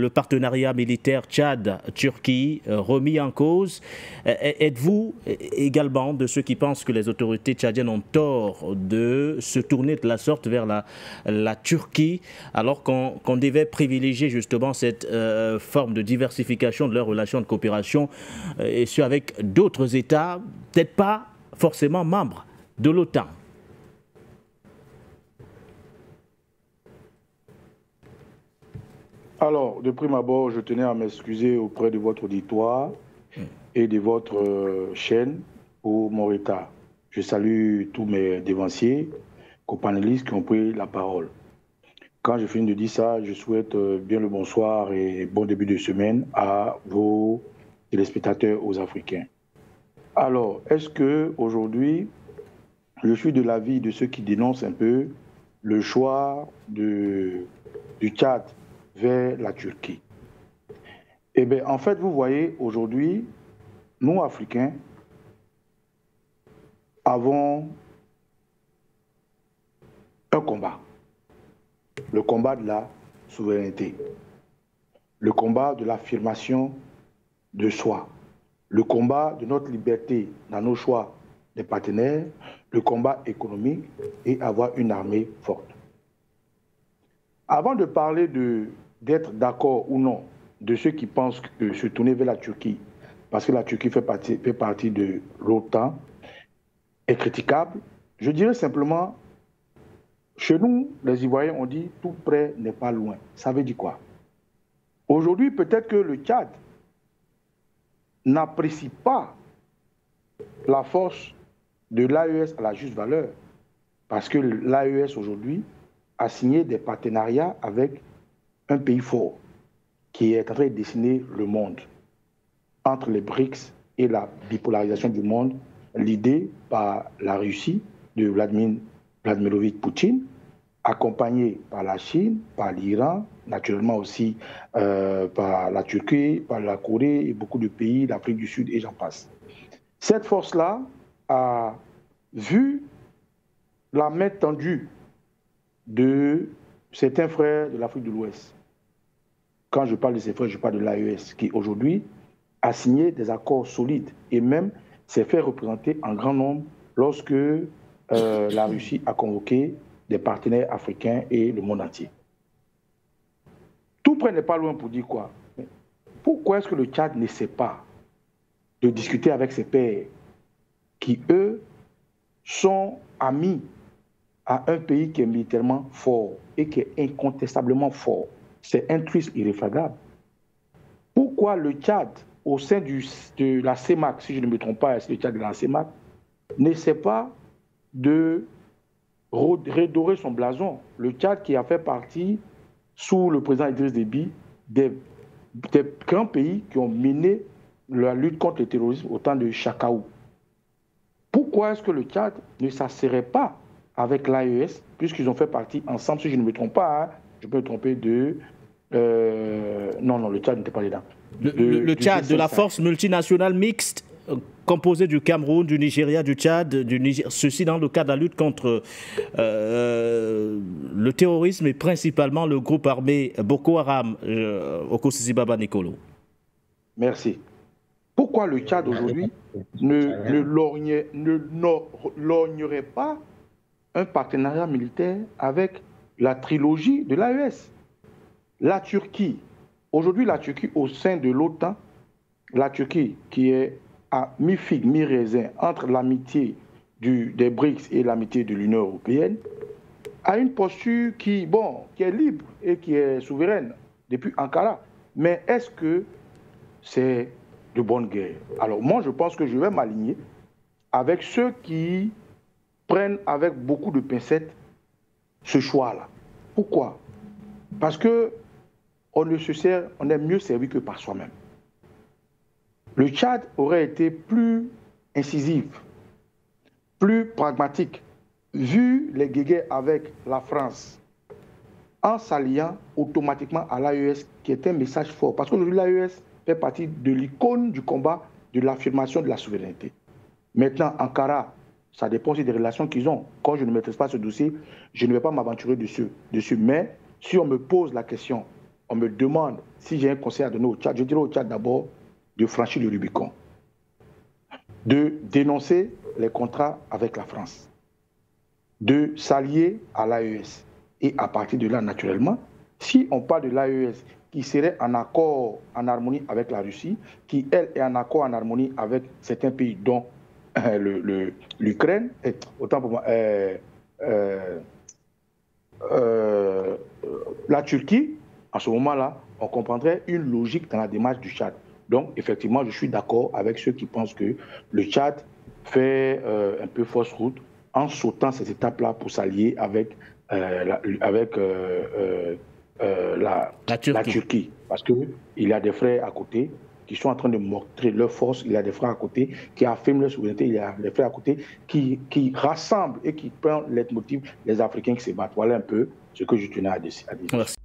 le partenariat militaire Tchad-Turquie remis en cause. Êtes-vous également de ceux qui pensent que les autorités tchadiennes ont tort de se tourner de la sorte vers la Turquie, alors qu'on devait privilégier justement cette forme de diversification de leurs relations de coopération, et ce avec d'autres États, peut-être pas forcément membres de l'OTAN? Alors, de prime abord, je tenais à m'excuser auprès de votre auditoire et de votre chaîne pour mon retard. Je salue tous mes dévanciers, copanélistes qui ont pris la parole. Quand je finis de dire ça, je souhaite bien le bonsoir et bon début de semaine à vos téléspectateurs, aux Africains. Alors, est-ce que aujourd'hui, je suis de l'avis de ceux qui dénoncent un peu le choix du Tchad vers la Turquie? Eh bien, en fait, vous voyez, aujourd'hui, nous, Africains, avons un combat. Le combat de la souveraineté. Le combat de l'affirmation de soi. Le combat de notre liberté dans nos choix des partenaires. Le combat économique et avoir une armée forte. Avant de parler d'être d'accord ou non de ceux qui pensent que se tourner vers la Turquie, parce que la Turquie fait partie de l'OTAN, est critiquable, je dirais simplement, chez nous, les Ivoiriens, on dit tout près n'est pas loin. Ça veut dire quoi? Aujourd'hui, peut-être que le Tchad n'apprécie pas la force de l'AES à la juste valeur, parce que l'AES aujourd'hui a signé des partenariats avec un pays fort qui est en train de dessiner le monde entre les BRICS et la bipolarisation du monde, l'idée par la Russie de Vladimirovitch Poutine, accompagné par la Chine, par l'Iran, naturellement aussi par la Turquie, par la Corée et beaucoup de pays, l'Afrique du Sud et j'en passe. Cette force-là a vu la main tendue de certains frères de l'Afrique de l'Ouest. Quand je parle de ces frères, je parle de l'AES, qui aujourd'hui a signé des accords solides et même s'est fait représenter en grand nombre lorsque la Russie a convoqué des partenaires africains et le monde entier. Tout près n'est pas loin pour dire quoi? Pourquoi est-ce que le Tchad n'essaie pas de discuter avec ses pairs qui, eux, sont amis à un pays qui est militairement fort et qui est incontestablement fort? C'est un truisme irréfragable. Pourquoi le Tchad, au sein de la CEMAC, si je ne me trompe pas, c'est le Tchad de la CEMAC, n'essaie pas de redorer son blason? Le Tchad qui a fait partie, sous le président Idriss Déby, des grands pays qui ont mené la lutte contre le terrorisme au temps de Chakaou. Pourquoi est-ce que le Tchad ne s'asserait pas avec l'AES, puisqu'ils ont fait partie ensemble, si je ne me trompe pas, hein, je peux me tromper de... non, le Tchad n'était pas dedans. Le Tchad, de la force multinationale mixte composée du Cameroun, du Nigeria, du Tchad, du Niger, ceci dans le cadre de la lutte contre le terrorisme et principalement le groupe armé Boko Haram au Kosisi-Baba Nikolo. Merci. Pourquoi le Tchad aujourd'hui ne lorgnerait pas un partenariat militaire avec la trilogie de l'AES? La Turquie, aujourd'hui la Turquie au sein de l'OTAN, la Turquie qui est à mi-figue, mi-raisin entre l'amitié des BRICS et l'amitié de l'Union européenne, a une posture qui est libre et qui est souveraine depuis Ankara. Mais est-ce que c'est de bonne guerre? Alors moi je pense que je vais m'aligner avec ceux qui prennent avec beaucoup de pincettes ce choix-là. Pourquoi? Parce que on est mieux servi que par soi-même. Le Tchad aurait été plus incisif, plus pragmatique, vu les guéguerres avec la France, en s'alliant automatiquement à l'AES, qui est un message fort. Parce qu'aujourd'hui, l'AES fait partie de l'icône du combat de l'affirmation de la souveraineté. Maintenant, Ankara, ça dépend aussi des relations qu'ils ont. Quand je ne maîtrise pas ce dossier, je ne vais pas m'aventurer dessus. Mais si on me pose la question on me demande si j'ai un conseil à donner au Tchad, je dirais au Tchad d'abord de franchir le Rubicon, de dénoncer les contrats avec la France, de s'allier à l'AES. Et à partir de là, naturellement, si on parle de l'AES qui serait en accord, en harmonie avec la Russie, qui, elle, est en accord, en harmonie avec certains pays, dont l'Ukraine, autant pour moi, la Turquie, en ce moment-là, on comprendrait une logique dans la démarche du Tchad. Donc, effectivement, je suis d'accord avec ceux qui pensent que le Tchad fait un peu fausse route en sautant ces étapes-là pour s'allier avec, la Turquie. Parce qu'il y a des frères à côté qui sont en train de montrer leur force, il y a des frères à côté qui affirment leur souveraineté, il y a des frères à côté qui rassemblent et qui prennent les motifs les Africains qui se battent. Voilà un peu ce que je tenais à dire. Merci.